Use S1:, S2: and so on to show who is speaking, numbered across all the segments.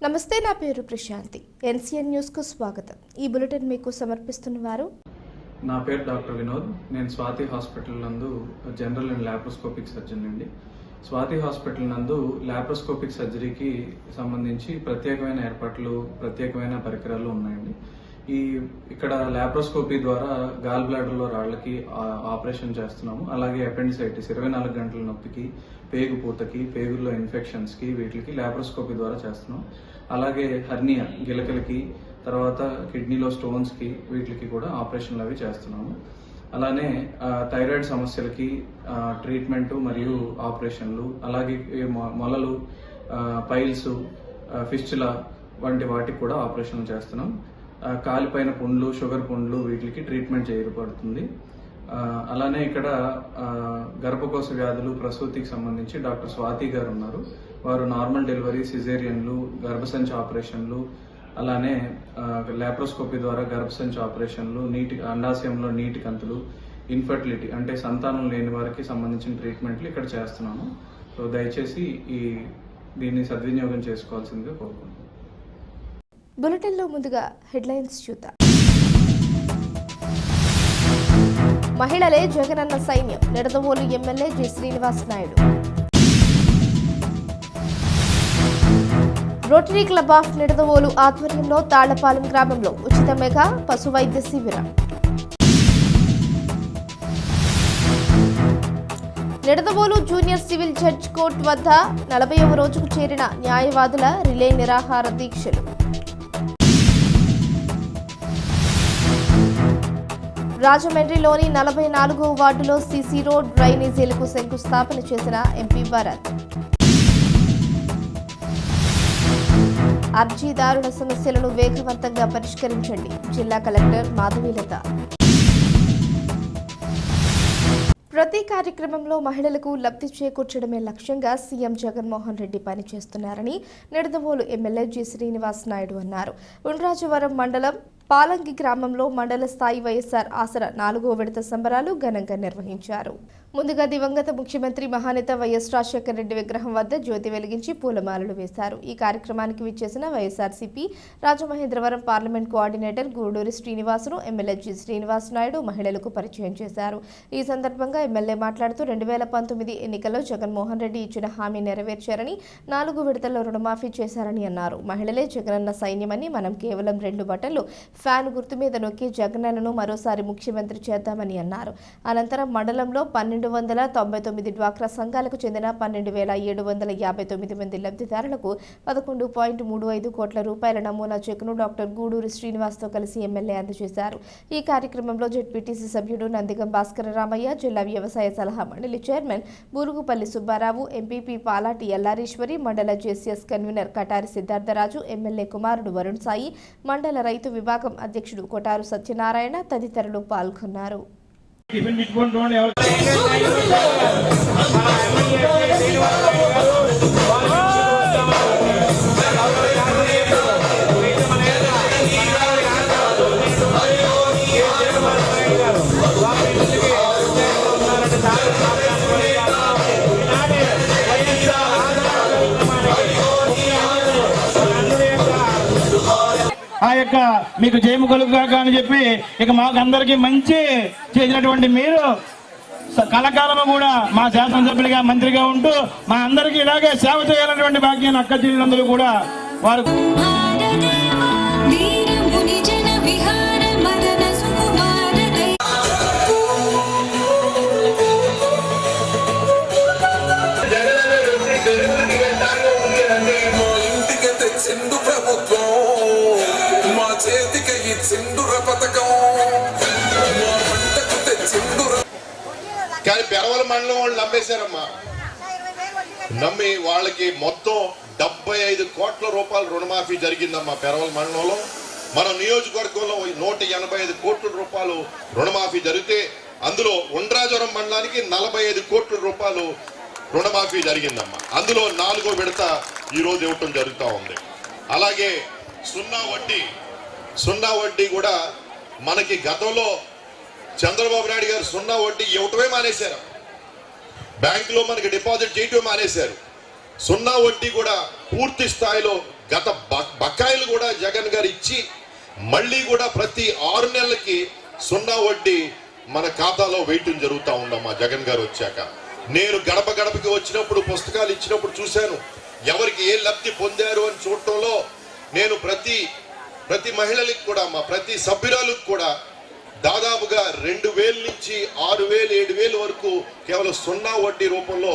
S1: నమస్తే, నా పేరు ప్రశాంతి. ఎన్సీఎన్ న్యూస్ కు స్వాగతం. ఈ బులెటిన్ మీకు సమర్పిస్తున్నవారు
S2: నా పేరు డాక్టర్ వినోద్. నేను స్వాతి హాస్పిటల్ నందు జనరల్ అండ్ లాప్రోస్కోపిక్ సర్జన్ అండి. స్వాతి హాస్పిటల్ నందు లాప్రోస్కోపిక్ సర్జరీకి సంబంధించి ప్రత్యేకమైన ఏర్పాట్లు, ప్రత్యేకమైన పరికరాలు ఉన్నాయండి. ఇక్కడ లాప్రోస్కోపీ ద్వారా గాల్ బ్లాడర్లో రాళ్లకి ఆపరేషన్ చేస్తున్నాము. అలాగే అపెండిసైటిస్ 24 గంటల నొప్పికి, పేగు పూతకి, పేగుల్లో ఇన్ఫెక్షన్స్కి వీటికి లాప్రోస్కోపీ ద్వారా చేస్తున్నాం. అలాగే హర్నియా గిలకలకి, తర్వాత కిడ్నీలో స్టోన్స్కి వీటికి కూడా ఆపరేషన్లు అవి చేస్తున్నాము. అలానే థైరాయిడ్ సమస్యలకి ట్రీట్మెంటు మరియు ఆపరేషన్లు, అలాగే మొలలు, పైల్స్, ఫిస్టులా వంటి వాటికి కూడా ఆపరేషన్లు చేస్తున్నాం. కాలిపైన పుండ్లు, షుగర్ పుండ్లు వీటికి ట్రీట్మెంట్ చేయబడుతుంది. అలానే ఇక్కడ గర్భకోశ వ్యాధులు, ప్రసూతికి సంబంధించి డాక్టర్ స్వాతి గారు ఉన్నారు. వారు నార్మల్ డెలివరీ, సిజేరియన్లు, గర్భసంచి ఆపరేషన్లు, అలానే లాప్రోస్కోపీ ద్వారా గర్భసంచి ఆపరేషన్లు, అండాశయంలో నీటి కంతులు, ఇన్ఫర్టిలిటీ అంటే సంతానం లేని వారికి సంబంధించిన ట్రీట్మెంట్లు ఇక్కడ చేస్తున్నాము. సో దయచేసి దీన్ని సద్వినియోగం చేసుకోవాల్సిందిగా కోరుకుంటున్నాను.
S1: బులెటిన్లో ముందుగా హెడ్లైన్స్ చూద్దాం. మహిళలే జగనన్న సైన్యం, Nidadavolu MLA G Srinivas Naidu. Rotary club of Nidadavolu ఆధ్వర్యంలో తాళ్లపాలెం గ్రామంలో ఉచిత మెగా పశు వైద్య శిబిరం. Nidadavolu junior civil judge court వద్ద 40వ రోజుకు చేరిన న్యాయవాదుల రిలే నిరాహార దీక్షలు. రాజమండ్రిలోని 44వ వార్డులో సీసీ రోడ్, డ్రైనేజీలకు శంకుస్థాపన చేసిన ఎంపీ భరత్. అర్జీదారుల సమస్యలను వేగవంతంగా పరిష్కరించండి, జిల్లా కలెక్టర్ మాధవీలత. ప్రతి కార్యక్రమంలో మహిళలకు లబ్ధి చేకూర్చడమే లక్ష్యంగా సీఎం జగన్మోహన్ రెడ్డి పనిచేస్తున్నారని నిడదవోలు ఎమ్మెల్యే జి శ్రీనివాస్ నాయుడు అన్నారు. ఉండ్రాజవరం మండలం పాలంగి గ్రామంలో మండల స్థాయి వైఎస్ఆర్ ఆసరా 4వ విడత సంబరాలు ఘనంగా నిర్వహించారు. ముందుగా దివంగత ముఖ్యమంత్రి మహానేత వైఎస్ రాజశేఖర రెడ్డి విగ్రహం వద్ద జ్యోతి వెలిగించి పూలమాలలు వేశారు. ఈ కార్యక్రమానికి విచ్చేసిన YSRCP Rajamahendravaram parliament coordinator Guduri శ్రీనివాసును ఎమ్మెల్యే జి శ్రీనివాస్ నాయుడు మహిళలకు పరిచయం చేశారు. ఈ సందర్భంగా ఎమ్మెల్యే మాట్లాడుతూ 2019 ఎన్నికల్లో జగన్మోహన్ రెడ్డి ఇచ్చిన హామీ నెరవేర్చారని, 4 విడతల్లో రుణమాఫీ చేశారని అన్నారు. మహిళలే జగనన్న సైన్యమని, మనం కేవలం 2 బటన్లు ఫ్యాన్ గుర్తు మీద నొక్కి జగనన్నను మరోసారి ముఖ్యమంత్రి చేద్దామని అన్నారు. అనంతరం మండలంలో 1299 డ్వాక్రా సంఘాలకు చెందిన 12,759 మంది లబ్ధిదారులకు 11.35 కోట్ల రూపాయల నమూనా చెక్కును డాక్టర్ గూడూరి శ్రీనివాస్తో కలిసి ఎమ్మెల్యే అందజేశారు. ఈ కార్యక్రమంలో జెడ్పీటీసీ సభ్యుడు నందిగం భాస్కర రామయ్య, జిల్లా వ్యవసాయ సలహా మండలి చైర్మన్ బూరుగుపల్లి సుబ్బారావు, ఎంపీపీ పాలాటి ఎల్లారీశ్వరి, మండల జేసీఎస్ కన్వీనర్ కటారి సిద్ధార్థరాజు, ఎమ్మెల్యే కుమారుడు వరుణ్ సాయి, మండల రైతు విభాగం అధ్యక్షుడు కొటారు సత్యనారాయణ తదితరులు పాల్గొన్నారు.
S3: ఆ యొక్క మీకు జయము కలుగుగాక అని చెప్పి ఇక మాకు అందరికీ మంచి చేసినటువంటి మీరు కలకాలము కూడా మా శాసనసభ్యులుగా, మంత్రిగా ఉంటూ మా అందరికీ ఇలాగే సేవ చేయాలన్నటువంటి భాగ్యాన్ని అక్క చెల్లెలందరూ కూడా వారు
S4: కానీ పెరవల మండలం వాళ్ళు నమ్మేశారమ్మా. నమ్మి వాళ్ళకి మొత్తం 75 కోట్ల రూపాయలు రుణమాఫీ జరిగిందమ్మా పెరవల మండలంలో. మన నియోజకవర్గంలో 185 కోట్ల రూపాయలు రుణమాఫీ జరిగితే అందులో ఉండ్రాజవరం మండలానికి 45 కోట్ల రూపాయలు రుణమాఫీ జరిగిందమ్మా. అందులో 4వ విడత ఈరోజు ఇవ్వటం జరుగుతూ ఉంది. అలాగే సున్నా వడ్డీ కూడా మనకి గతంలో చంద్రబాబు నాయుడు గారు సున్నా వడ్డీ ఇవ్వటమే మానేశారు. బ్యాంకులో మనకి డిపాజిట్ చేయటం మానేశారు. సున్నా వడ్డీ కూడా పూర్తి స్థాయిలో గత బకాయిలు కూడా జగన్ గారు ఇచ్చి మళ్ళీ కూడా ప్రతి 6 నెలలకి సున్నా వడ్డీ మన ఖాతాలో వేయటం జరుగుతూ ఉండమ్మా. జగన్ గారు వచ్చాక నేను గడప గడపకి వచ్చినప్పుడు పుస్తకాలు ఇచ్చినప్పుడు చూశాను ఎవరికి ఏ లబ్ధి పొందారు అని చూడటంలో నేను ప్రతి మహిళలకు కూడా ప్రతి సభ్యురాలకు కూడా దాదాపుగా 2000 నుంచి 6000 7000 వరకు కేవలం సున్నా వడ్డీ రూపంలో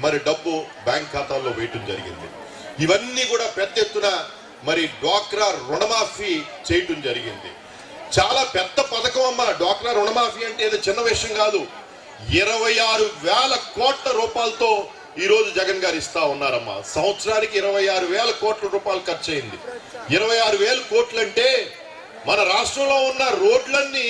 S4: మరి డబ్బు బ్యాంక్ ఖాతాల్లో వేయటం జరిగింది. ఇవన్నీ కూడా పెద్ద ఎత్తున మరి డ్వాక్రా రుణమాఫీ చేయటం జరిగింది. చాలా పెద్ద పథకం అమ్మా. డ్వాక్రా రుణమాఫీ అంటే ఏదో చిన్న విషయం కాదు. 26,000 కోట్ల రూపాయలతో ఈ రోజు జగన్ గారు ఇస్తా ఉన్నారమ్మా. సంవత్సరానికి 26,000 కోట్ల రూపాయలు ఖర్చు అయింది. 26,000 కోట్లు అంటే మన రాష్ట్రంలో ఉన్న రోడ్లన్నీ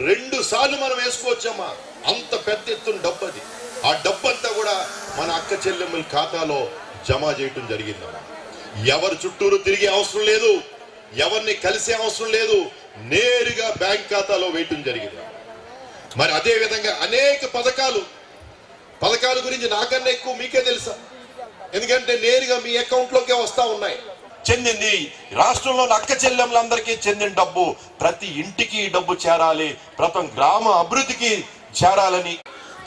S4: 2 సార్లు మనం వేసుకోవచ్చమ్మా. అంత పెద్ద ఎత్తున డబ్బు అది. ఆ డబ్బు అంతా కూడా మన అక్క చెల్లెమ్మల ఖాతాలో జమ చేయటం జరిగిందమ్మా. ఎవరు చుట్టూరు తిరిగే అవసరం లేదు, ఎవరిని కలిసే అవసరం లేదు, నేరుగా బ్యాంక్ ఖాతాలో వేయటం జరిగింది. మరి అదే విధంగా అనేక పథకాల గురించి నాకన్నా ఎక్కువ మీకే తెలుసా, ఎందుకంటే నేరుగా మీ అకౌంట్ లోకే వస్తా ఉన్నాయి. చెందింది రాష్ట్రంలో అక్క చెల్లెమ్మలందరికీ చెందిన డబ్బు ప్రతి ఇంటికి డబ్బు చేరాలి, ప్రతి గ్రామ అభివృద్ధికి చేరాలని.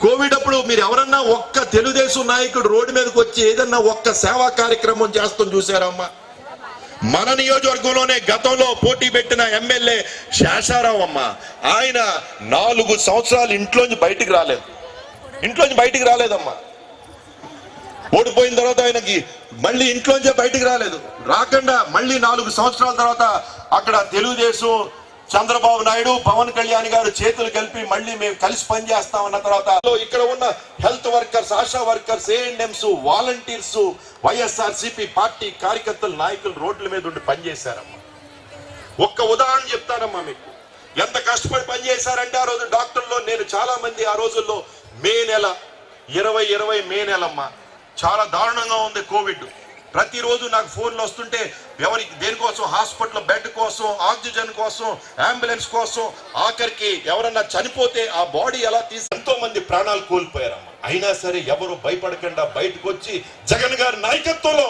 S4: కోవిడ్ అప్పుడు మీరు ఎవరన్నా ఒక్క తెలుగుదేశం నాయకుడు రోడ్డు మీదకి వచ్చి ఏదన్నా ఒక్క సేవా కార్యక్రమం చేస్తాం చూసారమ్మా? మన నియోజకవర్గంలోనే గతంలో పోటీ పెట్టిన ఎమ్మెల్యే శేషారావు అమ్మ, ఆయన 4 సంవత్సరాలు ఇంట్లోంచి బయటికి రాలేదమ్మా. ఓడిపోయిన తర్వాత ఆయనకి మళ్ళీ ఇంట్లోంచే బయటికి రాకుండా మళ్ళీ 4 సంవత్సరాల తర్వాత అక్కడ తెలుగుదేశం చంద్రబాబు నాయుడు పవన్ కళ్యాణ్ గారు చేతులు కలిపి మళ్ళీ మేము కలిసి పనిచేస్తామన్న తర్వాత ఇక్కడ ఉన్న health workers, ASHA workers, ANMs, volunteers, YSRCP party కార్యకర్తలు, నాయకులు రోడ్ల మీద ఉండి పనిచేశారమ్మా. ఒక్క ఉదాహరణ చెప్తానమ్మా మీకు, ఎంత కష్టపడి పనిచేశారంటే ఆ రోజు డాక్టర్లో నేను చాలా మంది ఆ రోజుల్లో మే నెల 2020 మే నెలమ్మా చాలా దారుణంగా ఉంది కోవిడ్. ప్రతిరోజు నాకు ఫోన్లు వస్తుంటే దేనికోసం, హాస్పిటల్ బెడ్ కోసం, ఆక్సిజన్ కోసం, అంబులెన్స్ కోసం, ఆఖరికి ఎవరన్నా చనిపోతే ఆ బాడీ ఎలా తీసి ఎంతో మంది ప్రాణాలు కోల్పోయారమ్మా. అయినా సరే ఎవరు భయపడకుండా బయటకు వచ్చి జగన్ గారి నాయకత్వంలో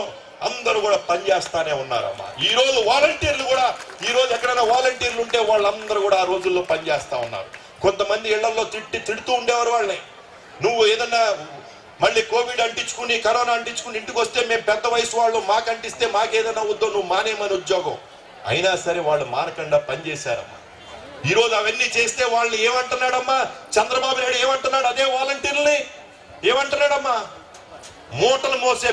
S4: అందరూ కూడా పనిచేస్తానే ఉన్నారమ్మా. ఈ రోజు వాలంటీర్లు కూడా, ఈ రోజు ఎక్కడైనా వాలంటీర్లు ఉంటే వాళ్ళందరూ కూడా ఆ రోజుల్లో పనిచేస్తా ఉన్నారు. కొంతమంది ఇళ్లలో తిడుతూ ఉండేవారు వాళ్ళని, నువ్వు ఏదన్నా మళ్ళీ కోవిడ్ అంటించుకుని కరోనా అంటించుకుని ఇంటికి వస్తే మేము పెద్ద వయసు వాళ్ళు మాకు అంటిస్తే మాకేదైనా వద్దో నువ్వు మానేమని ఉద్యోగం. అయినా సరే వాళ్ళు మానకుండా పనిచేశారమ్మా. ఈరోజు అవన్నీ చేస్తే వాళ్ళు ఏమంటున్నాడమ్మా చంద్రబాబు నాయుడు, ఏమంటున్నాడు అదే వాలంటీర్లని ఏమంటున్నాడమ్మా? మూటలు మోసే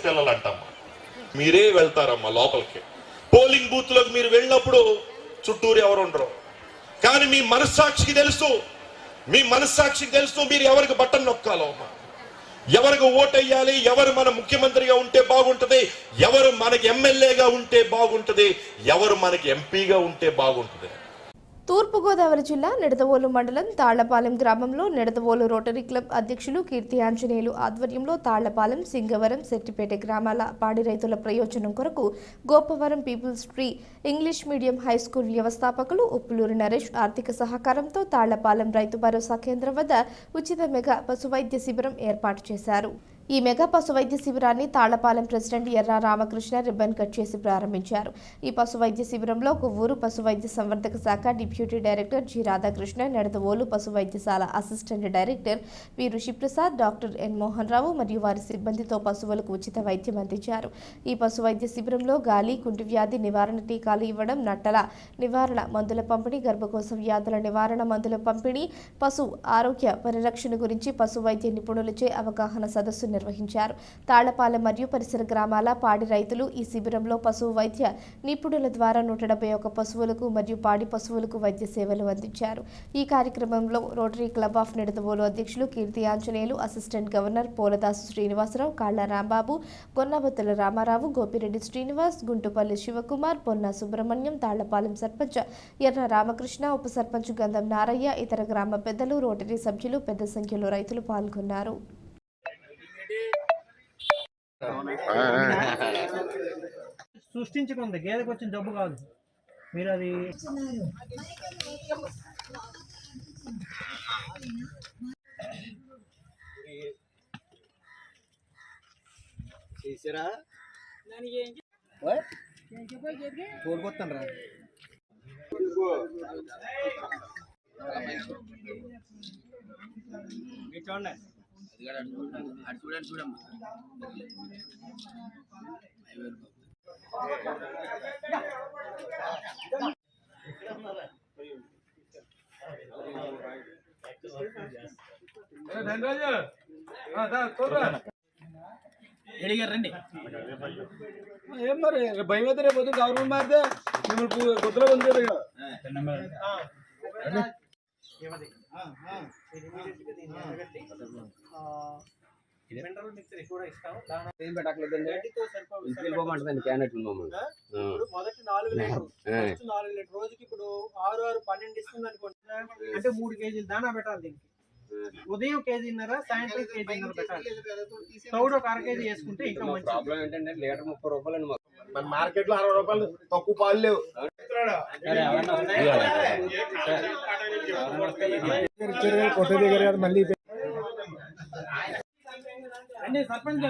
S4: పిల్లలు అంటమ్మా. మీరే వెళ్తారమ్మా లోపలికి, పోలింగ్ బూత్ లోకి మీరు వెళ్ళినప్పుడు చుట్టూరు ఎవరు ఉండరు. కానీ మీ మనస్సాక్షికి తెలుసు మీరు ఎవరికి బటన్ నొక్కాలో, ఎవరికి ఓటేయాలి, ఎవరు మన ముఖ్యమంత్రిగా ఉంటే బాగుంటది, ఎవరు మనకి ఎమ్మెల్యేగా ఉంటే బాగుంటది, ఎవరు మనకి ఎంపీగా ఉంటే బాగుంటది.
S1: తూర్పుగోదావరి జిల్లా నిడదవోలు మండలం తాళ్లపాలెం గ్రామంలో నిడదవోలు రోటరీ క్లబ్ అధ్యక్షులు కీర్తి ఆంజనేయులు ఆధ్వర్యంలో తాళ్లపాలెం, సింగవరం, సెట్టిపేట గ్రామాల పాడి రైతుల ప్రయోజనం కొరకు Gopavaram people's tree English medium high school వ్యవస్థాపకులు ఉప్పులూరి నరేష్ ఆర్థిక సహకారంతో తాళ్లపాలెం రైతు భరోసా కేంద్రం వద్ద ఉచిత మెగా పశువైద్య శిబిరం ఏర్పాటు చేశారు. ఈ మెగా పశువైద్య శిబిరాన్ని Tallapalem president Erra Ramakrishna ribbon cut చేసి ప్రారంభించారు. ఈ పశువైద్య శిబిరంలో కొవ్వూరు పశువైద్య సంవర్ధక శాఖ deputy director G Radhakrishna, Nidadavolu పశువైద్యశాల assistant director V Rishiprasad, doctor N Mohan Rao మరియు వారి సిబ్బందితో పశువులకు ఉచిత వైద్యం అందించారు. ఈ పశువైద్య శిబిరంలో గాలి, కుంటి వ్యాధి నివారణ టీకాలు ఇవ్వడం, నట్టల నివారణ మందుల పంపిణీ, గర్భకోశ వ్యాధుల నివారణ మందుల పంపిణీ, పశు ఆరోగ్య పరిరక్షణ గురించి పశువైద్య నిపుణులచే అవగాహన సదస్సు నిర్వహించారు. తాళ్లపాలెం మరియు పరిసర గ్రామాల పాడి రైతులు ఈ శిబిరంలో పశువు వైద్య నిపుణుల ద్వారా 171 పశువులకు మరియు పాడి పశువులకు వైద్య సేవలు అందించారు. ఈ కార్యక్రమంలో రోటరీ క్లబ్ ఆఫ్ నిడదవోలు అధ్యక్షులు కీర్తి ఆంజనేయులు, అసిస్టెంట్ గవర్నర్ పోలదాసు శ్రీనివాసరావు, కాళ్ల రాంబాబు, గొన్నబత్తుల రామారావు, గోపిరెడ్డి శ్రీనివాస్, గుంటుపల్లి శివకుమార్, పొన్న సుబ్రహ్మణ్యం, తాళ్లపాలెం సర్పంచ్ ఎర్ర రామకృష్ణ, ఉప సర్పంచ్ గంధం నారయ్య, ఇతర గ్రామ పెద్దలు, రోటరీ సభ్యులు పెద్ద సంఖ్యలో రైతులు పాల్గొన్నారు.
S5: సృష్టించుకుంది గేదెకి వచ్చిన జబ్బు కాదు. మీరు అది చేసారా తోలుకొస్తాను రా. చూడండి రండి. ఏం మరి భయం అయితే రేపు పొద్దున్న గవర్నమెంట్ మారితే మిమ్మల్ని కొత్తలో పొందారు. ఏం పెట్టట్లేదండి. మొదటి 4 లీటర్ రోజుకి ఇప్పుడు 6-12 ఇస్తుంది అనుకోండి. అంటే 3 కేజీలు దానా పెట్టాలి దీనికి. ఉదయం కేజీన్నర, సాయంత్రం కేజీన్నర పెట్టాలి. తౌడు ఒక 1/2 కేజీ వేసుకుంటే ఇంకా మంచి. ప్రాబ్లం ఏంటంటే లీటర్ 30 రూపాయలు. మన మార్కెట్ లో 60 రూపాయలు తక్కువ పాలు లేవు. మళ్ళీ సర్పంచ్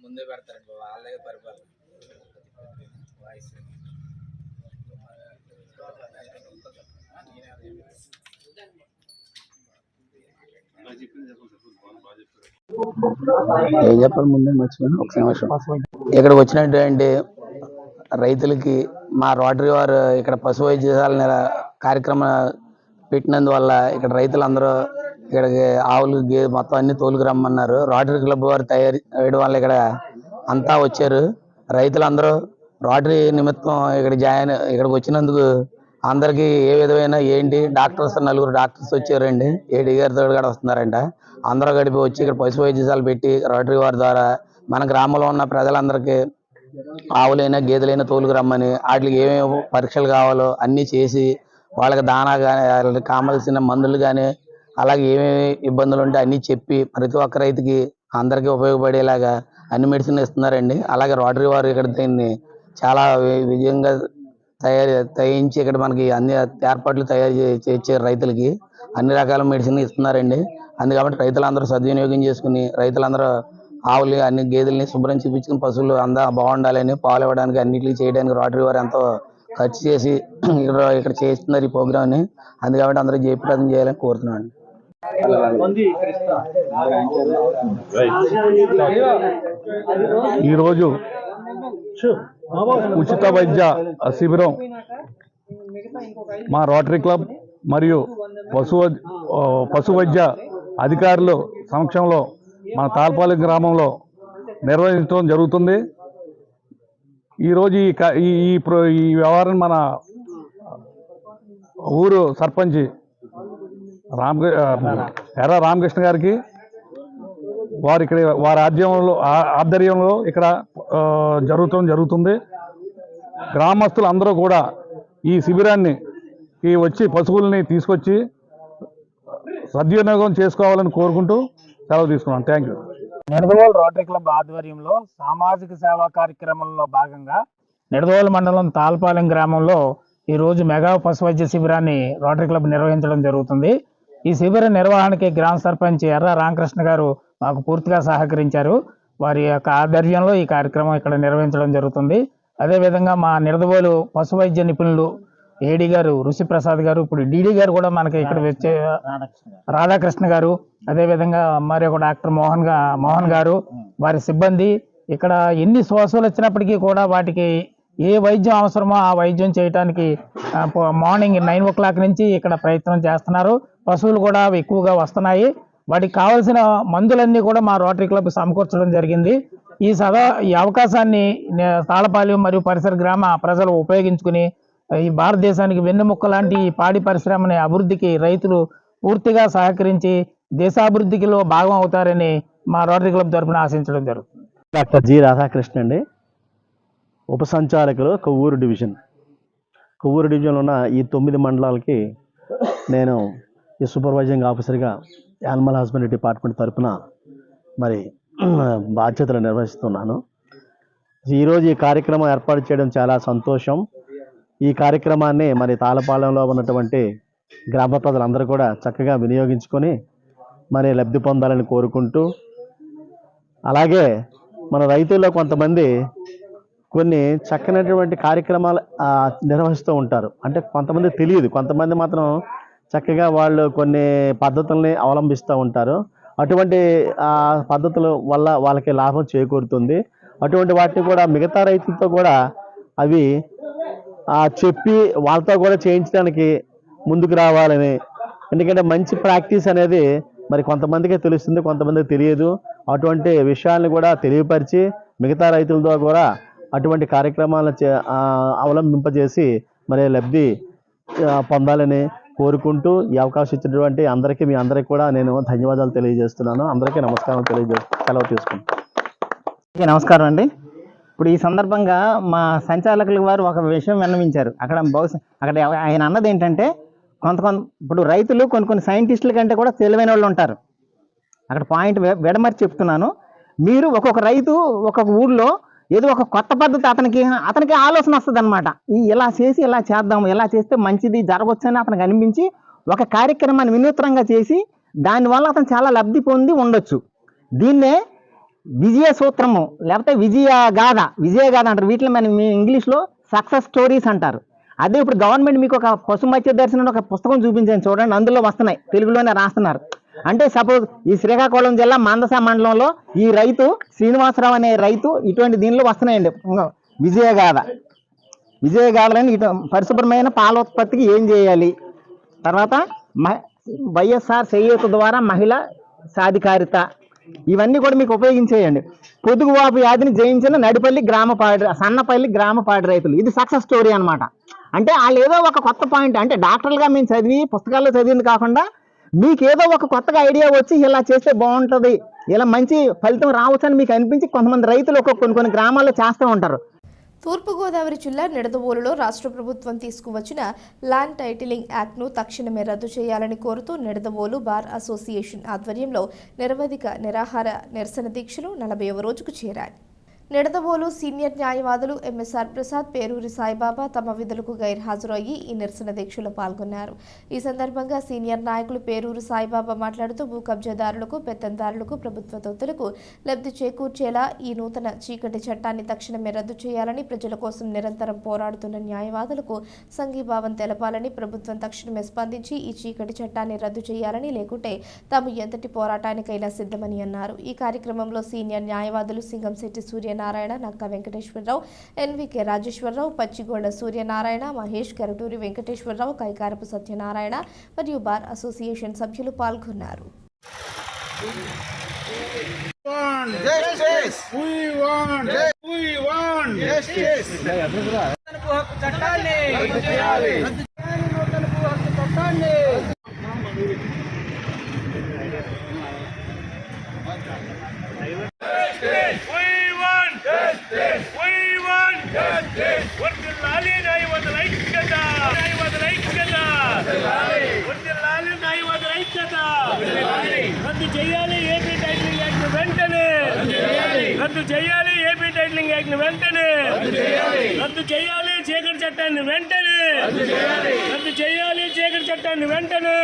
S5: ముందే పెడతారండి వాళ్ళే పరిపాలన.
S6: ఏం చెప్పాలి ముందే మర్చిపోయాను. ఒక నిమిషం. ఇక్కడికి వచ్చినటువంటి రైతులకి మా రోటరీ వారు ఇక్కడ పశు వైద్యశాల కార్యక్రమం పెట్టినందువల్ల ఇక్కడ రైతులందరూ ఇక్కడికి ఆవులు మొత్తం అన్ని తోలుకురమ్మన్నారు. రోటరీ క్లబ్ వారు తయారు చేయడం వల్ల ఇక్కడ అంతా వచ్చారు. రైతులందరూ రోటరీ నిమిత్తం ఇక్కడికి వచ్చినందుకు అందరికీ ఏ విధమైన ఏంటి డాక్టర్స్ 4 డాక్టర్స్ వచ్చారండి. ఏడీ గారితో కూడా వస్తున్నారంట. అందరూ గడిపి వచ్చి ఇక్కడ పశు వైద్యశాల పెట్టి రోటరీ వారి ద్వారా మన గ్రామంలో ఉన్న ప్రజలందరికీ ఆవులైనా గేదెలైనా తోలుకురమ్మని వాటికి ఏమేమి పరీక్షలు కావాలో అన్నీ చేసి వాళ్ళకి దానా కానీ వాళ్ళకి కావాల్సిన మందులు కానీ అలాగే ఏమేమి ఇబ్బందులు ఉంటే అన్నీ చెప్పి ప్రతి ఒక్క రైతుకి అందరికీ ఉపయోగపడేలాగా అన్ని మెడిసిన్ ఇస్తున్నారండి. అలాగే రోటరీ వారు ఇక్కడ దీన్ని చాలా విజయంగా తయారించి ఇక్కడ మనకి అన్ని ఏర్పాట్లు తయారు చేసే రైతులకి అన్ని రకాల మెడిసిన్ ఇస్తున్నారండి. అందుకని రైతులందరూ సద్వినియోగం చేసుకుని రైతులందరూ ఆవులు అన్ని గేదెల్ని శుభ్రం చూపించుకుని పశువులు బాగుండాలని పాలు ఇవ్వడానికి అన్నిటికీ చేయడానికి రోటరీ వారు ఎంతో ఖర్చు చేసి ఇక్కడ చేస్తున్నారు ఈ ప్రోగ్రామ్ని. అందుకని అందరూ జయప్రదం చేయాలని కోరుతున్నాను.
S7: ఈరోజు ఉచిత వైద్య శిబిరం మా రోటరీ క్లబ్ మరియు పశు వైద్య అధికారులు సమక్షంలో మన తాళ్లపాలెం గ్రామంలో నిర్వహించడం జరుగుతుంది. ఈరోజు ఈ వ్యవహారం మన ఊరు సర్పంచ్ ఎర్ర రామకృష్ణ గారికి వారి ఆధ్వర్యంలో ఇక్కడ జరుగుతుంది. గ్రామస్తులు అందరూ కూడా ఈ శిబిరాన్ని వచ్చి పశువుల్ని తీసుకొచ్చి సద్వినియోగం చేసుకోవాలని కోరుకుంటూ సెలవు తీసుకున్నాను. Thank you.
S3: Nidadavolu rotary club ఆధ్వర్యంలో సామాజిక సేవా కార్యక్రమంలో భాగంగా నిడదవోలు మండలం తాళ్లపాలెం గ్రామంలో ఈరోజు మెగా పశు వైద్య శిబిరాన్ని రోటరీ క్లబ్ నిర్వహించడం జరుగుతుంది. ఈ శిబిర నిర్వహణకి గ్రామ సర్పంచ్ ఎర్ర రామకృష్ణ గారు మాకు పూర్తిగా సహకరించారు. వారి యొక్క ఆధ్వర్యంలో ఈ కార్యక్రమం ఇక్కడ నిర్వహించడం జరుగుతుంది. అదేవిధంగా మా నిడదవోలు పశు వైద్య నిపుణులు ఏడీ గారు ఋషిప్రసాద్ గారు, ఇప్పుడు డీడీ గారు కూడా మనకి ఇక్కడ వచ్చే రాధాకృష్ణ గారు, అదేవిధంగా మరి ఒక డాక్టర్ మోహన్ గారు, వారి సిబ్బంది ఇక్కడ ఎన్ని శ్వాసలు వచ్చినప్పటికీ కూడా వాటికి
S8: ఏ వైద్యం అవసరమో ఆ వైద్యం చేయడానికి మార్నింగ్ 9 o'clock నుంచి ఇక్కడ ప్రయత్నం చేస్తున్నారు. పశువులు కూడా ఎక్కువగా వస్తున్నాయి. వాటికి కావాల్సిన మందులన్నీ కూడా మా రోటరీ క్లబ్ సమకూర్చడం జరిగింది. ఈ అవకాశాన్ని తాళపాలెం మరియు పరిసర గ్రామ ప్రజలు ఉపయోగించుకుని ఈ భారతదేశానికి వెన్నెముక్క లాంటి ఈ పాడి పరిశ్రమని అభివృద్ధికి రైతులు పూర్తిగా సహకరించి దేశాభివృద్ధిలో భాగం అవుతారని మా రోటరీ క్లబ్ తరఫున ఆశించడం జరుగుతుంది.
S9: డాక్టర్ జి రాధాకృష్ణ అండి, ఉప సంచాలకులు కొవ్వూరు డివిజన్. కొవ్వూరు డివిజన్లో ఉన్న ఈ 9 మండలాలకి నేను ఈ సూపర్వైజింగ్ ఆఫీసర్గా యానిమల్ హస్బెండరీ డిపార్ట్మెంట్ తరఫున మరి బాధ్యతలు నిర్వహిస్తున్నాను. ఈరోజు ఈ కార్యక్రమం ఏర్పాటు చేయడం చాలా సంతోషం. ఈ కార్యక్రమాన్ని మరి తాళపాలెంలో ఉన్నటువంటి గ్రామ ప్రజలందరూ కూడా చక్కగా వినియోగించుకొని మరి లబ్ధి పొందాలని కోరుకుంటూ, అలాగే మన రైతుల్లో కొంతమంది కొన్ని చక్కనటువంటి కార్యక్రమాలు నిర్వహిస్తూ ఉంటారు. అంటే కొంతమంది తెలియదు, కొంతమంది మాత్రం చక్కగా వాళ్ళు కొన్ని పద్ధతుల్ని అవలంబిస్తూ ఉంటారు. అటువంటి పద్ధతుల వల్ల వాళ్ళకి లాభం చేకూరుతుంది. అటువంటి వాటిని కూడా మిగతా రైతులతో కూడా అవి చెప్పి వాళ్ళతో కూడా చేయించడానికి ముందుకు రావాలని. ఎందుకంటే మంచి ప్రాక్టీస్ అనేది మరి కొంతమందికి తెలుస్తుంది, కొంతమందికి తెలియదు. అటువంటి విషయాలను కూడా తెలియపరిచి మిగతా రైతులతో కూడా అటువంటి కార్యక్రమాలను అవలంబింపజేసి మరి లబ్ధి పొందాలని కోరుకుంటూ ఈ అవకాశం ఇచ్చినటువంటి అందరికీ, మీ అందరికీ కూడా నేను ధన్యవాదాలు తెలియజేస్తున్నాను. అందరికీ నమస్కారం సెలవు తీసుకుంటాను.
S8: నమస్కారం అండి. ఇప్పుడు ఈ సందర్భంగా మా సంచాలకుల వారు ఒక విషయం విన్నవించారు. అక్కడ ఆయన అన్నది ఏంటంటే ఇప్పుడు రైతులు కొన్ని సైంటిస్టుల కంటే కూడా తెలివైన వాళ్ళు ఉంటారు. అక్కడ పాయింట్ విడమర్చి చెప్తున్నాను. మీరు ఒక్కొక్క రైతు ఒక్కొక్క ఊర్లో ఏదో ఒక కొత్త పద్ధతి అతనికి ఆలోచన వస్తుంది అనమాట. ఇలా చేసి ఇలా చేద్దాము, ఇలా చేస్తే మంచిది జరగవచ్చు అని అతనికి అనిపించి ఒక కార్యక్రమాన్ని వినూత్నంగా చేసి దానివల్ల అతను చాలా లబ్ధి పొంది ఉండొచ్చు. దీన్నే విజయ సూత్రము లేకపోతే విజయగాథ అంటారు. వీటిని మనం ఇంగ్లీష్లో సక్సెస్ స్టోరీస్ అంటారు. అదే ఇప్పుడు గవర్నమెంట్ మీకు ఒక పశు మత్స్య దర్శనం ఒక పుస్తకం చూపించాను చూడండి, అందులో వస్తున్నాయి, తెలుగులోనే రాస్తున్నారు. అంటే సపోజ్ ఈ శ్రీకాకుళం జిల్లా మందస మండలంలో ఈ రైతు శ్రీనివాసరావు అనే రైతు ఇటువంటి దీనిలో వస్తున్నాయండి విజయగాథలని పరిశుభ్రమైన పాల ఉత్పత్తికి ఏం చేయాలి, తర్వాత వైఎస్ఆర్ చేయూత ద్వారా మహిళా సాధికారిత, ఇవన్నీ కూడా మీకు ఉపయోగించేయండి. పొదుగువాపు వ్యాధిని జయించిన సన్నపల్లి గ్రామపాడి రైతులు, ఇది సక్సెస్ స్టోరీ అనమాట. అంటే వాళ్ళు ఏదో ఒక కొత్త పాయింట్, అంటే డాక్టర్లుగా మేము చదివి పుస్తకాల్లో చదివింది కాకుండా మీకు ఏదో ఒక కొత్తగా ఐడియా వచ్చి ఇలా చేస్తే బాగుంటుంది, ఇలా మంచి ఫలితం రావచ్చు అని మీకు అనిపించి కొంతమంది రైతులు కొన్ని గ్రామాల్లో చేస్తూ ఉంటారు.
S1: తూర్పుగోదావరి జిల్లా నిడదవోలులో రాష్ట్ర ప్రభుత్వం తీసుకువచ్చిన ల్యాండ్ టైటిలింగ్ యాక్ట్ను తక్షణమే రద్దు చేయాలని కోరుతూ నిడదవోలు బార్ అసోసియేషన్ ఆధ్వర్యంలో నిరవధిక నిరసన దీక్షలు 40వ రోజుకు చేరాయి. నిడదవోలు సీనియర్ న్యాయవాదులు ఎంఎస్ఆర్ ప్రసాద్, పేరూరి సాయిబాబా తమ విధులకు గైర్హాజరయ్యి ఈ నిరసన దీక్షలో పాల్గొన్నారు. ఈ సందర్భంగా సీనియర్ నాయకులు పేరూరి సాయిబాబా మాట్లాడుతూ భూ కబ్జాదారులకు, పెత్తందారులకు, ప్రభుత్వ తొత్తులకు లబ్ధి చేకూర్చేలా ఈ నూతన చీకటి చట్టాన్ని తక్షణమే రద్దు చేయాలని, ప్రజల కోసం నిరంతరం పోరాడుతున్న న్యాయవాదులకు సంఘీభావం తెలపాలని, ప్రభుత్వం తక్షణమే స్పందించి ఈ చీకటి చట్టాన్ని రద్దు చేయాలని, లేకుంటే తాము ఎంతటి పోరాటానికైనా సిద్ధమని అన్నారు. ఈ కార్యక్రమంలో సీనియర్ న్యాయవాదులు సింగంశెట్టి సూర్యనారాయణ, నక్క వెంకటేశ్వరరావు, ఎన్వికే రాజేశ్వరరావు, పచ్చిగోడ సూర్యనారాయణ, మహేష్, కరటూరి వెంకటేశ్వరరావు, కైకారపు సత్యనారాయణ మరియు బార్ అసోసియేషన్ సభ్యులు పాల్గొన్నారు.
S10: రద్దు చేయాలి ఏపీ టైటిలింగ్ యాక్ట్ వెంటనే, రద్దు చేయాలి ఏపీ టైటిలింగ్ యాక్ట్ వెంటనే, రద్దు చేయాలి చీకటి చట్టాన్ని వెంటనే, రద్దు చేయాలి చీకటి చట్టాన్ని వెంటనే.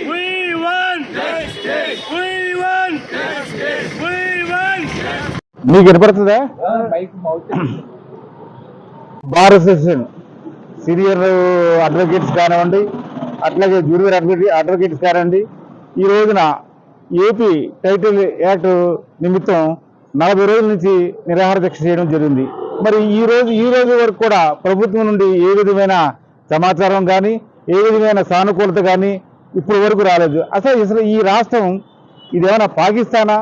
S10: We want justice. We want justice. We want justice.
S7: మీకు వినపడుతుందా? బార్ అసోసియేషన్ సీనియర్ అడ్వకేట్స్ కానివ్వండి, అట్లాగే జూనియర్ అడ్వకేట్స్ కానివ్వండి, ఈ రోజున ఏపీ టైటిల్ యాక్ట్ నిమిత్తం 40 రోజుల నుంచి నిరాహార దీక్ష చేయడం జరిగింది. మరి ఈ రోజు వరకు కూడా ప్రభుత్వం నుండి ఏ విధమైన సమాచారం కానీ ఏ విధమైన సానుకూలత కానీ ఇప్పటి వరకు రాలేదు. అసలు ఈ రాష్ట్రం ఇదేమైనా పాకిస్తానా,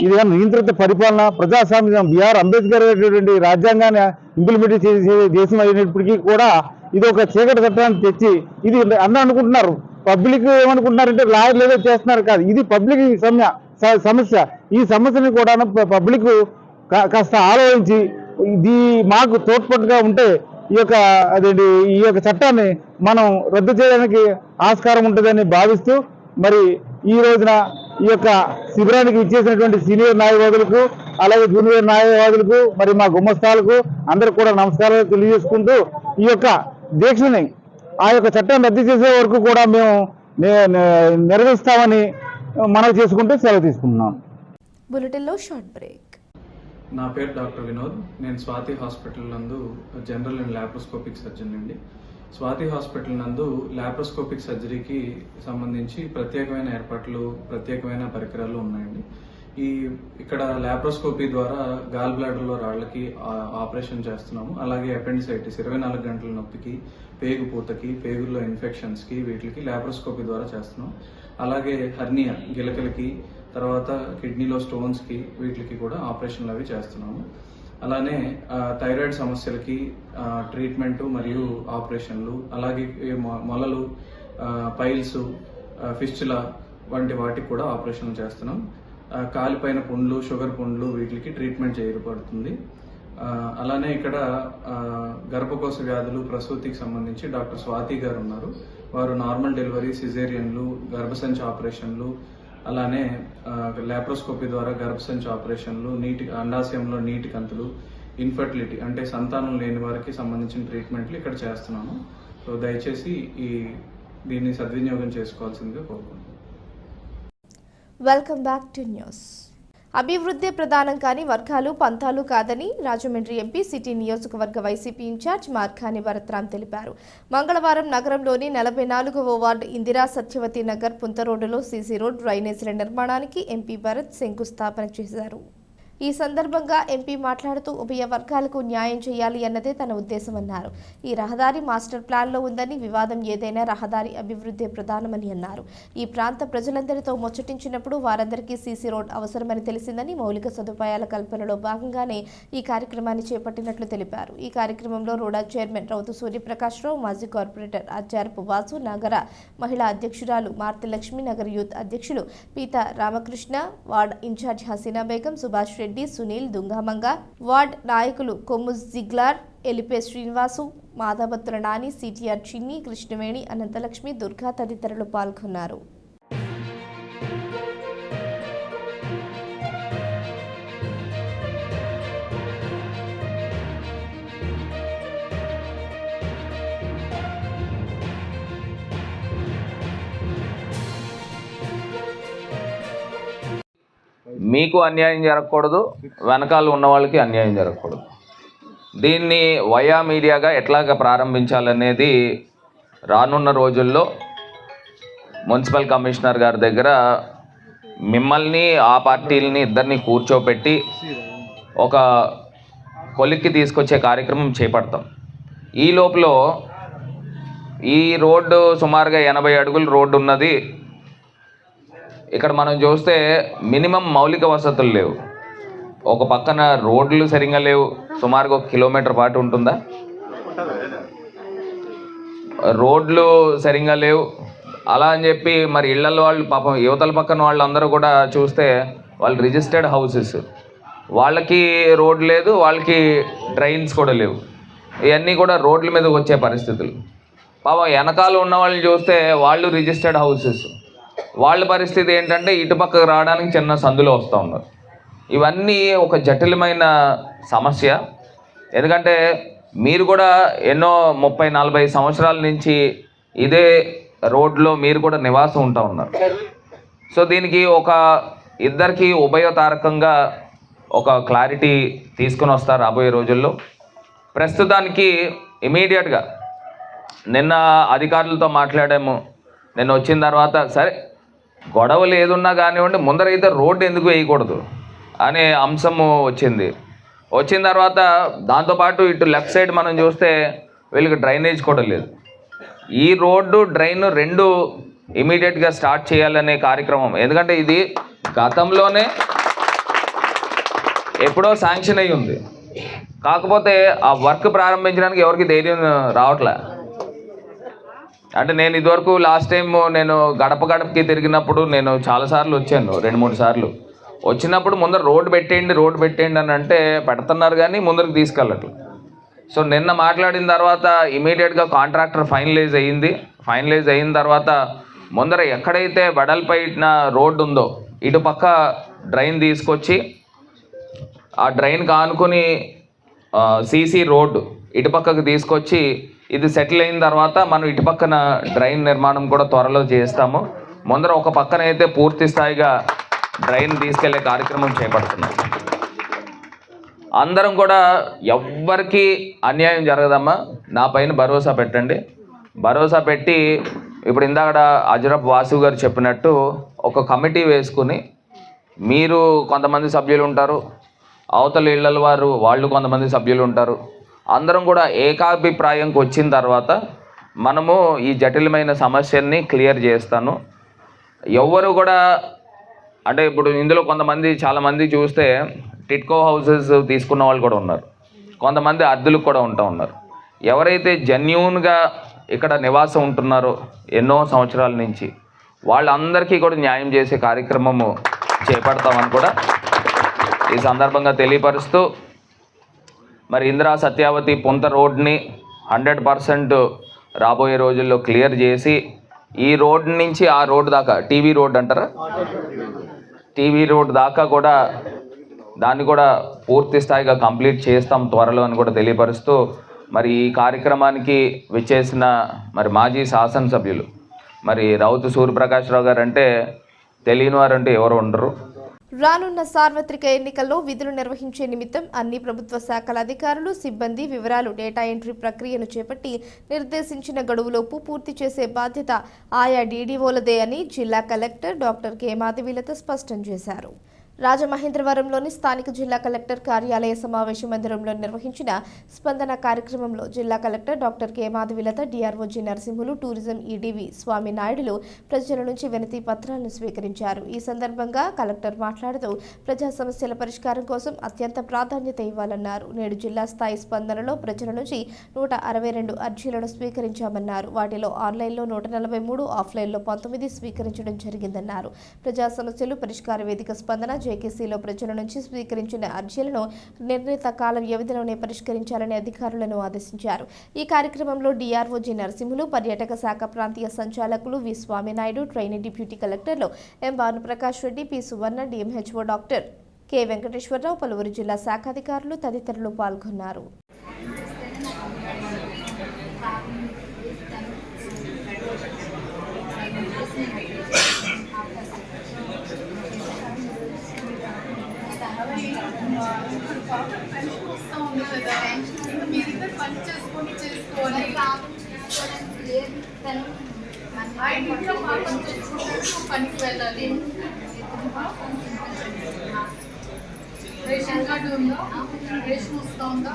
S7: ఇదేమైనా నియంత్రిత పరిపాలన, ప్రజాస్వామ్యం, బిఆర్ అంబేద్కర్ అనేటువంటి రాజ్యాంగాన్ని ఇంప్లిమెంట్ చేసే దేశం అయినప్పటికీ కూడా ఇది ఒక చీకటి చట్టాన్ని తెచ్చి ఇది అందరూ అనుకుంటున్నారు. పబ్లిక్ ఏమనుకుంటున్నారంటే లాయర్లు ఏదో చేస్తున్నారు కాదు, ఇది పబ్లిక్ సమస్య. ఈ సమస్యని కూడా పబ్లిక్ కాస్త ఆలోచించి ఇది మాకు తోడ్పట్టుగా ఉంటే ఈ యొక్క చట్టాన్ని మనం రద్దు చేయడానికి ఆస్కారం ఉంటుందని భావిస్తూ మరి ఈ రోజున ఈ యొక్క శిబిరానికి ఇచ్చేసినటువంటి సీనియర్ న్యాయవాదులకు అలాగే జూనియర్ న్యాయవాదులకు మరి మా గుమ్మస్తాలకు అందరికి కూడా నమస్కారాలు తెలియజేసుకుంటూ ఈ యొక్క దీక్షని ఆ యొక్క చట్టాన్ని రద్దు చేసే వరకు కూడా మేము నిర్వహిస్తామని మనవి చేసుకుంటూ సెలవు తీసుకుంటున్నాం.
S1: బులెటిన్లో షార్ట్ బ్రేక్.
S2: నా పేరు డాక్టర్ వినోద్. నేను స్వాతి హాస్పిటల్ నందు జనరల్ అండ్ లాప్రోస్కోపిక్ సర్జన్ అండి. స్వాతి హాస్పిటల్ నందు లాప్రోస్కోపిక్ సర్జరీకి సంబంధించి ప్రత్యేకమైన ఏర్పాట్లు, ప్రత్యేకమైన పరికరాలు ఉన్నాయండి. ఇక్కడ లాప్రోస్కోపీ ద్వారా గాల్ బ్లాడర్లో రాళ్లకి ఆపరేషన్ చేస్తున్నాము. అలాగే అపెండిసైటిస్ 24 గంటల నొప్పికి, పేగు పూతకి, పేగుల్లో ఇన్ఫెక్షన్స్కి వీటికి లాప్రోస్కోపీ ద్వారా చేస్తున్నాం. అలాగే హర్నియా గిలకలకి, తర్వాత కిడ్నీలో స్టోన్స్కి వీటికి కూడా ఆపరేషన్లు అవి చేస్తున్నాము. అలానే థైరాయిడ్ సమస్యలకి ట్రీట్మెంటు మరియు ఆపరేషన్లు, అలాగే మొలలు, పైల్స్, ఫిస్టులా వంటి వాటికి కూడా ఆపరేషన్లు చేస్తున్నాం. కాలిపైన పుండ్లు, షుగర్ పుండ్లు వీటికి ట్రీట్మెంట్ చేయబడుతుంది. అలానే ఇక్కడ గర్భకోశ వ్యాధులు, ప్రసూతికి సంబంధించి డాక్టర్ స్వాతి గారు ఉన్నారు. వారు నార్మల్ డెలివరీ, సిజేరియన్లు, గర్భసంచి ఆపరేషన్లు, అలానే లాప్రోస్కోపీ ద్వారా గర్భసంచి ఆపరేషన్లు, అండాశయంలో నీటి కంతులు, ఇన్ఫర్టిలిటీ అంటే సంతానం లేని వారికి సంబంధించిన ట్రీట్మెంట్లు ఇక్కడ చేస్తున్నాము. సో దయచేసి దీన్ని సద్వినియోగం చేసుకోవాల్సిందిగా కోరుకుంటున్నాను.
S1: Welcome back to news. అభివృద్ధి ప్రధానం కాని వర్గాలు పంతాలు కాదని రాజమండ్రి ఎంపీ సిటీ నియోజకవర్గ వైసీపీ ఇన్ఛార్జ్ మార్కాని భరత్రామ్ తెలిపారు. మంగళవారం నగరంలోని 44వ వార్డు ఇందిరా సత్యవతి నగర్ పుంత రోడ్డులో సీసీ రోడ్, డ్రైనేజీల నిర్మాణానికి ఎంపీ భరత్ శంకుస్థాపన చేశారు. ఈ సందర్భంగా ఎంపీ మాట్లాడుతూ ఉభయ వర్గాలకు న్యాయం చేయాలి అన్నదే తన ఉద్దేశమన్నారు. ఈ రహదారి మాస్టర్ ప్లాన్లో ఉందని, వివాదం ఏదైనా రహదారి అభివృద్ధి ప్రధానమని అన్నారు. ఈ ప్రాంత ప్రజలందరితో ముచ్చటించినప్పుడు వారందరికీ సీసీ రోడ్ అవసరమని తెలిసిందని, మౌలిక సదుపాయాల కల్పనలో భాగంగానే ఈ కార్యక్రమాన్ని చేపట్టినట్లు తెలిపారు. ఈ కార్యక్రమంలో రూడా చైర్మన్ రౌతు సూర్యప్రకాశ్రావు, మాజీ కార్పొరేటర్ ఆచారపు వాసు, నగర మహిళా అధ్యక్షురాలు మార్తి లక్ష్మి, నగర యూత్ అధ్యక్షులు పీత రామకృష్ణ, వార్డ్ ఇన్ఛార్జ్ హసీనా బేగం, సుభాష్ రెడ్డి, సునీల్, దుంగమంగ, వార్డ్ నాయకులు కొమ్ము జిగ్లార్, ఎలిపే శ్రీనివాసు, మాధవత్తుల నాని, సిటిఆర్ చిన్ని, కృష్ణవేణి, అనంతలక్ష్మి, దుర్గా తదితరులు పాల్గొన్నారు.
S11: మీకు అన్యాయం జరగకూడదు, వెనకాల ఉన్న వాళ్ళకి అన్యాయం జరగకూడదు. దీన్ని వయా మీడియాగా ఎట్లాగా ప్రారంభించాలనేది రానున్న రోజుల్లో మున్సిపల్ కమిషనర్ గారి దగ్గర మిమ్మల్ని, ఆ పార్టీలని ఇద్దరిని కూర్చోపెట్టి ఒక కొలిక్కి తీసుకొచ్చే కార్యక్రమం చేపడతాం. ఈ లోపల ఈ రోడ్డు సుమారుగా 80 అడుగుల రోడ్డు ఉన్నది. ఇక్కడ మనం చూస్తే మినిమం మౌలిక వసతులు లేవు. ఒక పక్కన రోడ్లు సరిగ్గా లేవు, సుమారుగా 1 కిలోమీటర్ పాటు ఉంటుందా, రోడ్లు సరిగ్గా లేవు. అలా అని చెప్పి మరి ఇళ్లలో వాళ్ళు పాపం యువతల పక్కన వాళ్ళందరూ కూడా చూస్తే వాళ్ళు రిజిస్టర్డ్ హౌసెస్, వాళ్ళకి రోడ్ లేదు, వాళ్ళకి డ్రైన్స్ కూడా లేవు. ఇవన్నీ కూడా రోడ్ల మీద వచ్చే పరిస్థితులు. పాపం వెనకాల ఉన్న వాళ్ళని చూస్తే వాళ్ళు రిజిస్టర్డ్ హౌసెస్, వాళ్ళ పరిస్థితి ఏంటంటే ఇటుపక్కకు రావడానికి చిన్న సందులో వస్తూ ఉన్నారు. ఇవన్నీ ఒక జటిలమైన సమస్య. ఎందుకంటే మీరు కూడా ఎన్నో 30-40 సంవత్సరాల నుంచి ఇదే రోడ్లో మీరు కూడా నివాసం ఉంటా ఉన్నారు. సో దీనికి ఇద్దరికి ఉభయతారకంగా ఒక క్లారిటీ తీసుకుని వస్తారు రాబోయే రోజుల్లో. ప్రస్తుతానికి ఇమీడియట్గా నిన్న అధికారులతో మాట్లాడాము. నిన్న వచ్చిన తర్వాత సరే గొడవలు ఏదున్నా కానివ్వండి, ముందరైతే రోడ్డు ఎందుకు వేయకూడదు అనే అంశము వచ్చింది. వచ్చిన తర్వాత దాంతోపాటు ఇటు లెఫ్ట్ సైడ్ మనం చూస్తే వీళ్ళకి డ్రైనేజ్ కూడా లేదు. ఈ రోడ్డు డ్రైన్ రెండు ఇమీడియట్గా స్టార్ట్ చేయాలనే కార్యక్రమం. ఎందుకంటే ఇది గతంలోనే ఎప్పుడో శాంక్షన్ అయ్యి ఉంది, కాకపోతే ఆ వర్క్ ప్రారంభించడానికి ఎవరికి ధైర్యం రావట్లే. అంటే నేను ఇదివరకు లాస్ట్ టైం నేను గడప గడపకి తిరిగినప్పుడు నేను చాలాసార్లు వచ్చాను, 2-3 సార్లు వచ్చినప్పుడు ముందర రోడ్డు పెట్టేయండి అని అంటే పెడుతున్నారు కానీ ముందరకు తీసుకెళ్ళట్లేదు. సో నిన్న మాట్లాడిన తర్వాత ఇమీడియట్గా కాంట్రాక్టర్ ఫైనలైజ్ అయిన తర్వాత ముందర ఎక్కడైతే వెడల్పైన రోడ్డు ఉందో ఇటుపక్క డ్రైన్ తీసుకొచ్చి ఆ డ్రైన్ కానుకొని సీసీ రోడ్డు ఇటుపక్కకు తీసుకొచ్చి ఇది సెటిల్ అయిన తర్వాత మనం ఇటుపక్కన డ్రైన్ నిర్మాణం కూడా త్వరలో చేస్తాము. ముందర ఒక పక్కన అయితే పూర్తి స్థాయిగా డ్రైన్ తీసుకెళ్లే కార్యక్రమం చేపడుతున్నాం. అందరం కూడా ఎవ్వరికి అన్యాయం జరగదమ్మా, నా పైన భరోసా పెట్టండి. భరోసా పెట్టి ఇప్పుడు ఇందాక అజరబ్ వాసు గారు చెప్పినట్టు ఒక కమిటీ వేసుకుని, మీరు కొంతమంది సభ్యులు ఉంటారు, అవతల ఇళ్ళ వారు వాళ్ళు కొంతమంది సభ్యులు ఉంటారు, అందరం కూడా ఏకాభిప్రాయంకి వచ్చిన తర్వాత మనము ఈ జటిలమైన సమస్యని క్లియర్ చేస్తాను. ఎవ్వరు కూడా అంటే ఇప్పుడు ఇందులో చాలామంది చూస్తే టిట్కో హౌసెస్ తీసుకున్న వాళ్ళు కూడా ఉన్నారు, కొంతమంది అద్దెలకు కూడా ఉన్నారు. ఎవరైతే జెన్యూన్గా ఇక్కడ నివాసం ఉంటున్నారో ఎన్నో సంవత్సరాల నుంచి వాళ్ళందరికీ కూడా న్యాయం చేసే కార్యక్రమము చేపడతామని కూడా ఈ సందర్భంగా తెలియపరుస్తూ, మరి ఇందిరా సత్యావతి పుంత రోడ్ని 100% రాబోయే రోజుల్లో క్లియర్ చేసి ఈ రోడ్ నుంచి ఆ రోడ్ దాకా టీవీ రోడ్ దాకా కూడా దాన్ని కూడా పూర్తి స్థాయిగా కంప్లీట్ చేస్తాం త్వరలో అని కూడా తెలియపరుస్తూ, మరి ఈ కార్యక్రమానికి విచ్చేసిన మరి మాజీ శాసనసభ్యులు మరి రౌతు సూర్యప్రకాశ్రావు గారు అంటే తెలియని వారంటే ఎవరు ఉండరు.
S1: రానున్న సార్వత్రిక ఎన్నికల్లో విధులు నిర్వహించే నిమిత్తం అన్ని ప్రభుత్వ శాఖల అధికారులు, సిబ్బంది వివరాలు డేటా ఎంట్రీ ప్రక్రియను చేపట్టి నిర్దేశించిన గడువులోపు పూర్తి చేసే బాధ్యత ఆయా డీడీఓలదే అని జిల్లా కలెక్టర్ డాక్టర్ కె మాధవీలత స్పష్టం చేశారు. రాజమహేంద్రవరంలోని స్థానిక జిల్లా కలెక్టర్ కార్యాలయ సమావేశ మందిరంలో నిర్వహించిన స్పందన కార్యక్రమంలో జిల్లా collector doctor K Madhavilatha, DRO G Narasimhulu, tourism ED V Swamy నాయుడులు ప్రజల నుంచి వినతి పత్రాలను స్వీకరించారు. ఈ సందర్భంగా కలెక్టర్ మాట్లాడుతూ ప్రజా సమస్యల పరిష్కారం కోసం అత్యంత ప్రాధాన్యత ఇవ్వాలన్నారు. నేడు జిల్లా స్థాయి స్పందనలో ప్రజల నుంచి 162 అర్జీలను స్వీకరించామన్నారు. వాటిలో ఆన్లైన్లో 143, ఆఫ్లైన్లో 19 స్వీకరించడం జరిగిందన్నారు. ప్రజా సమస్యలు పరిష్కార వేదిక స్పందన జేకేసీలో ప్రజల నుంచి స్వీకరించిన అర్జీలను నిర్ణీత కాల వ్యవధిలోనే పరిష్కరించాలని అధికారులను ఆదేశించారు. ఈ కార్యక్రమంలో డిఆర్ఓ జి నరసింహులు, పర్యాటక శాఖ ప్రాంతీయ సంచాలకులు వి స్వామినాయుడు, ట్రైనీ డిప్యూటీ కలెక్టర్లు ఎం భానుప్రకాష్ రెడ్డి, పి సువర్ణ, డిఎంహెచ్ఓ డాక్టర్ కె వెంకటేశ్వరరావు, పలువురు జిల్లా శాఖాధికారులు తదితరులు పాల్గొన్నారు.
S12: పనికి వెళ్ళాలి, రేషన్ కార్డు ఉందా, రేషన్ వస్తూ ఉందా,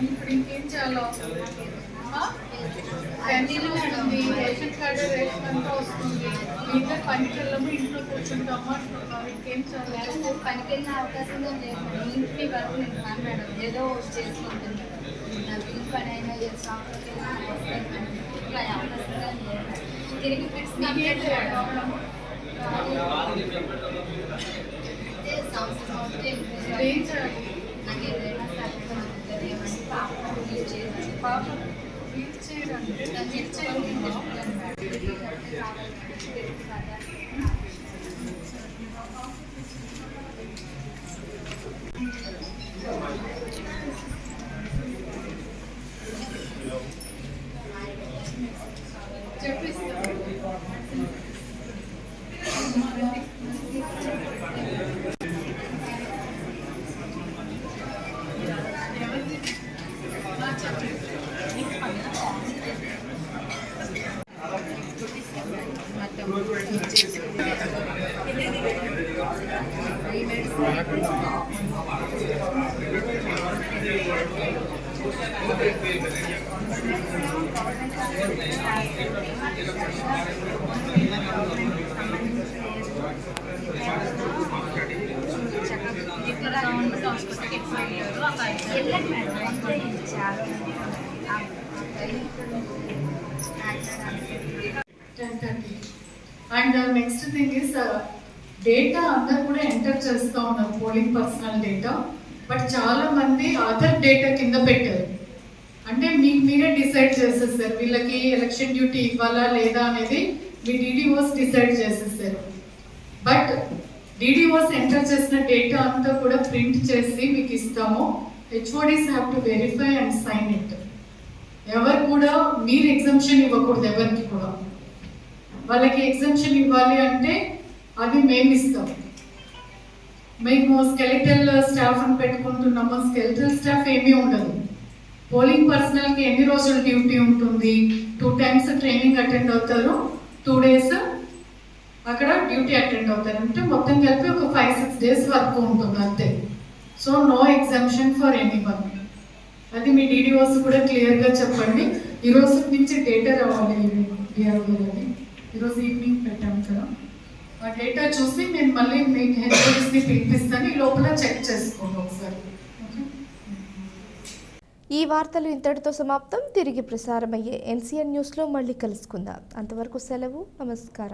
S12: ఇప్పుడు ఇంకేం చేయాలో క్యాంటీన్ వస్తుంది, రేషన్ కార్డు రేషన్ అంతా వస్తుంది, ఇంకా పనికి వెళ్ళము, ఇంట్లో కూర్చుంటాము అంటున్నారు, ఇంకేం చేయాలి? పనికి వెళ్ళిన అవకాశం లేదు, ఇంటి వరకు నేను మేడం ఏదో చేసుకుంటున్నాను, నాకు ఇంటి పని అయినా తిరిగి ఫిక్స్ కంప్లీట్ చేయడం ఏం చేయాలి? నాకు ఏదైనా పాప వీల్ చైర్ అంటే వీల్ చైర్ చెప్పి గవర్నమెంట్ హాస్పిటల్కి ఎక్కువ వెళ్ళారు and next thing is data అందరు కూడా ఎంటర్ చేస్తూ ఉన్నారు, పోలింగ్ పర్సనల్ డేటా. బట్ చాలా మంది అదర్ డేటా కింద పెట్టారు. అంటే మీరే డిసైడ్ చేసేస్తారు వీళ్ళకి ఎలక్షన్ డ్యూటీ ఇవ్వాలా లేదా అనేది మీ డీడీఓస్ డిసైడ్ చేసేస్తారు. బట్ డీడీఓస్ ఎంటర్ చేసిన డేటా అంతా కూడా ప్రింట్ చేసి మీకు ఇస్తాము. HODs have to verify and sign it. ఎవరు కూడా మీరు ఎగ్జామ్షన్ ఇవ్వకూడదు, ఎవరికి కూడా. వాళ్ళకి ఎగ్జామ్షన్ ఇవ్వాలి అంటే అది మేము ఇస్తాం. మేము స్కెలిటల్ స్టాఫ్ అని పెట్టుకుంటున్నాము, స్కెలిటల్ స్టాఫ్ ఏమీ ఉండదు. పోలింగ్ పర్సనల్కి ఎన్ని రోజులు డ్యూటీ ఉంటుంది, 2 times ట్రైనింగ్ అటెండ్ అవుతారు, 2 days అక్కడ డ్యూటీ అటెండ్ అవుతారు. అంటే మొత్తం కలిపి ఒక 5-6 days వర్క్ ఉంటుంది అంతే. So no exemption for anyone. అది మీ డీడీఓస్ కూడా క్లియర్గా చెప్పండి. ఈ రోజు నుంచి డేటా రావాలి డిఆర్ఓ గారు. ఈరోజు ఈవినింగ్ పెట్టాము కదా, ఆ డేటా చూసి నేను మళ్ళీ మీకు హెచ్ఓడీస్ని పిలిపిస్తాను. ఈ లోపల చెక్ చేసుకోండి ఒకసారి.
S1: ఈ వార్తలు ఇంతటితో సమాప్తం. తిరిగి ప్రసారమయ్యే NCN న్యూస్లో మళ్ళీ కలుసుకుందాం. అంతవరకు సెలవు. నమస్కారం.